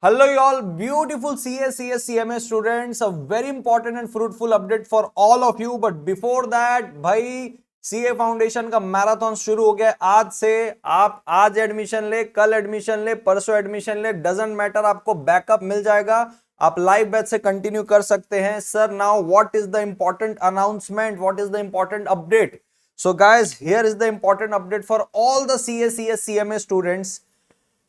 Hello, you all beautiful CS, CMA students. A very important and fruitful update for all of you. But before that, भाई CA foundation का marathon शुरू हो गया आज से। आप आज एडमिशन ले, कल एडमिशन ले, परसों एडमिशन ले, डजंट मैटर, आपको बैकअप मिल जाएगा। आप लाइव बैच से कंटिन्यू कर सकते हैं। Sir, now what is the important announcement, what is the important update? So guys, here is the important update for all the CS, CMA students.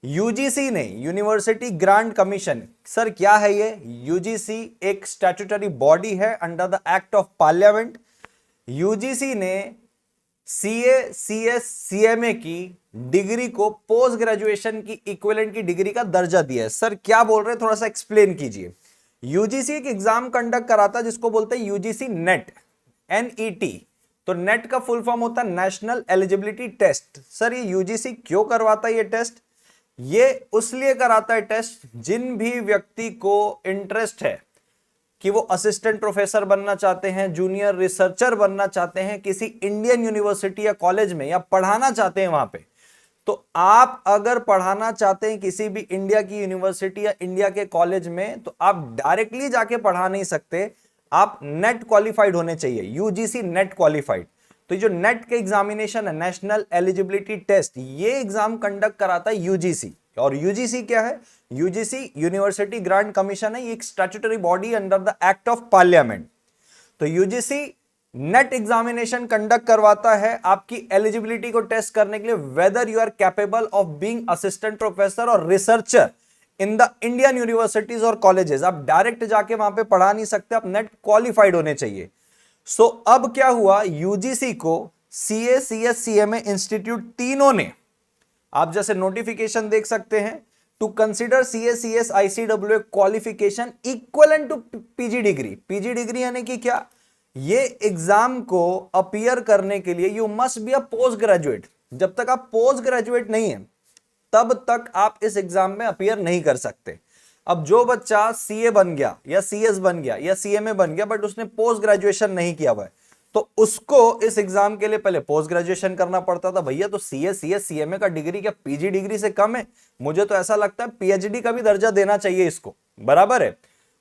UGC ने, university grant commission, sir क्या है ये? UGC एक statutory body है under the act of parliament. UGC ने CA, CS, CMA की degree को post graduation की इक्विवेलेंट की डिग्री का दर्जा दिया है। सर क्या बोल रहे हैं, थोड़ा सा एक्सप्लेन कीजिए। यूजीसी एक एग्जाम कंडक्ट कराता है जिसको बोलते हैं यूजीसी नेट, NET। तो नेट का फुल फॉर्म होता है नेशनल एलिजिबिलिटी टेस्ट। सर ये यूजीसी क्यों करवाता है ये टेस्ट? ये उसलिए कराता है टेस्ट जिन भी व्यक्ति को इंटरेस्ट है कि वो असिस्टेंट प्रोफेसर बनना चाहते हैं, जूनियर रिसर्चर बनना चाहते हैं किसी इंडियन यूनिवर्सिटी या कॉलेज में, या पढ़ाना चाहते हैं वहां पे। तो आप अगर पढ़ाना चाहते हैं किसी भी इंडिया की यूनिवर्सिटी या इंडिया के कॉलेज में, तो आप डायरेक्टली जाके पढ़ा नहीं सकते, आप नेट क्वालिफाइड होने चाहिए, यूजीसी नेट क्वालिफाइड। तो जो नेट के एग्जामिनेशन है, नेशनल एलिजिबिलिटी टेस्ट, ये एग्जाम कंडक्ट कराता है यूजीसी। और यूजीसी क्या है? यूजीसी यूनिवर्सिटी ग्रांट कमीशन है, ये एक statutory body under the act of parliament. तो यूजीसी नेट एग्जामिनेशन कंडक्ट करवाता है आपकी एलिजिबिलिटी को टेस्ट करने के लिए, whether you are capable of being assistant professor और researcher in the Indian universities और कॉलेजेस। आप डायरेक्ट जाके वहां पे पढ़ा नहीं सकते, आप नेट क्वालिफाइड होने चाहिए। सो अब क्या हुआ, यूजीसी को सीए, सीएस, सीएमए इंस्टीट्यूट तीनों ने, आप जैसे नोटिफिकेशन देख सकते हैं, to consider CA, CS, ICWA qualification equivalent to PG degree. PG degree यानी कि क्या? ये एग्जाम को अपीयर करने के लिए you must be a post graduate. जब तक आप पोस्ट ग्रेजुएट नहीं है तब तक आप इस एग्जाम में अपीयर नहीं कर सकते। अब जो बच्चा सीए बन गया या सीएस बन गया या सीएमए बन गया बट उसने पोस्ट ग्रेजुएशन नहीं किया हुआ है, तो उसको इस एग्जाम के लिए पहले पोस्ट ग्रेजुएशन करना पड़ता था। भैया तो सीए, सीएस, सीएमए का डिग्री क्या पीजी डिग्री से कम है? मुझे तो ऐसा लगता है पीएचडी का भी दर्जा देना चाहिए इसको, बराबर है।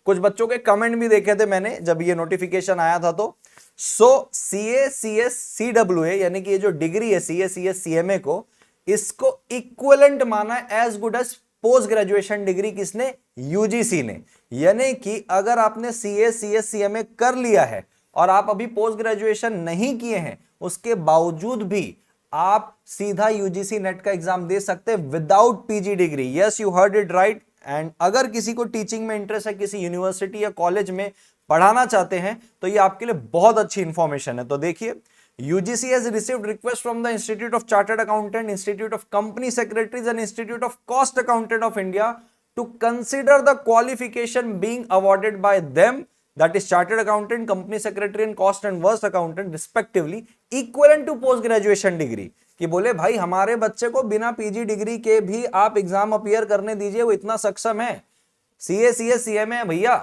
कुछ बच्चों के कमेंट भी देखे थे मैंने जब ये नोटिफिकेशन आया था। तो सीए, सीएस, सीडब्ल्यूए यानी कि ये जो डिग्री है सीए, सीएस, सीएमए को, इसको इक्विवेलेंट माना है as good as post graduation degree. किसने? यूजीसी ने। यानी कि अगर आपने सीए, सीएस, सीएमए कर लिया है और आप अभी पोस्ट ग्रेजुएशन नहीं किए हैं, उसके बावजूद भी आप सीधा यूजीसी नेट का एग्जाम दे सकते हैं without PG degree. Yes, you heard it right. And अगर किसी को टीचिंग में इंटरेस्ट है, किसी यूनिवर्सिटी या कॉलेज में पढ़ाना चाहते हैं, तो ये आपके लिए बहुत अच्छी इंफॉर्मेशन है। तो देखिए, UGC has received request from the Institute of Chartered Accountant, Institute of Company Secretaries and Institute of Cost Accountant of India to consider the qualification being awarded by them, that is Chartered Accountant, Company Secretary and Cost and Worst Accountant respectively, equivalent to post graduation degree। कि बोले भाई हमारे बच्चे को बिना PG degree के भी आप एग्जाम अपीयर करने दीजिए, वो इतना सक्षम है, सीए, सीएस, सीएमए है भैया।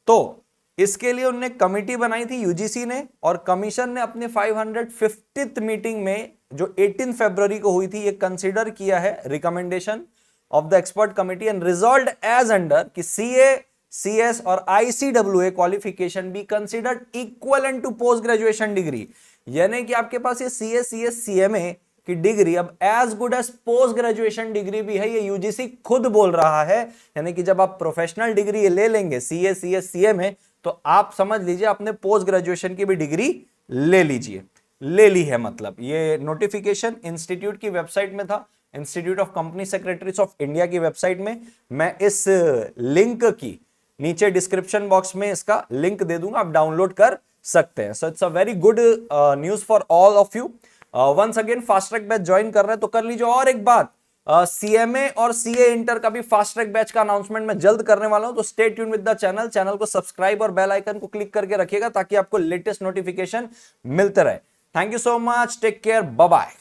तो इसके लिए उन्होंने कमिटी बनाई थी यूजीसी ने, और कमीशन ने अपने 550th मीटिंग में जो 18 फरवरी को हुई थी, ये कंसीडर किया है recommendation of the expert committee and resolved as under कि सीए, सीएस और ICWA qualification be considered equivalent to post graduation degree. यानी कि आपके पास ये सीए, सीएस, सीएमए की डिग्री अब as good as post graduation degree भी है, ये यूजीसी खुद बोल रहा है। यानी कि जब आप प्रोफेशनल डिग्री ले लेंगे सीए, सीएस, सीएमए, तो आप समझ लीजिए आपने पोस्ट ग्रेजुएशन की भी डिग्री ले लीजिए, ले ली है। मतलब ये नोटिफिकेशन इंस्टीट्यूट की वेबसाइट में था, institute of company secretaries of India की वेबसाइट में। मैं इस लिंक की नीचे डिस्क्रिप्शन बॉक्स में इसका लिंक दे दूंगा, आप डाउनलोड कर सकते हैं। So it's a very good news for all of you. Once again fast track batch join कर रहे हैं तो कर लीजिए। और एक बात, सीएमए और सीए इंटर का भी फास्ट ट्रैक बैच का अनाउंसमेंट मैं जल्द करने वाला हूं, तो stay tune with the channel को सब्सक्राइब और बेल आइकन को क्लिक करके रखिएगा ताकि आपको लेटेस्ट नोटिफिकेशन मिलते रहे। Thank you so much, take care, bye bye.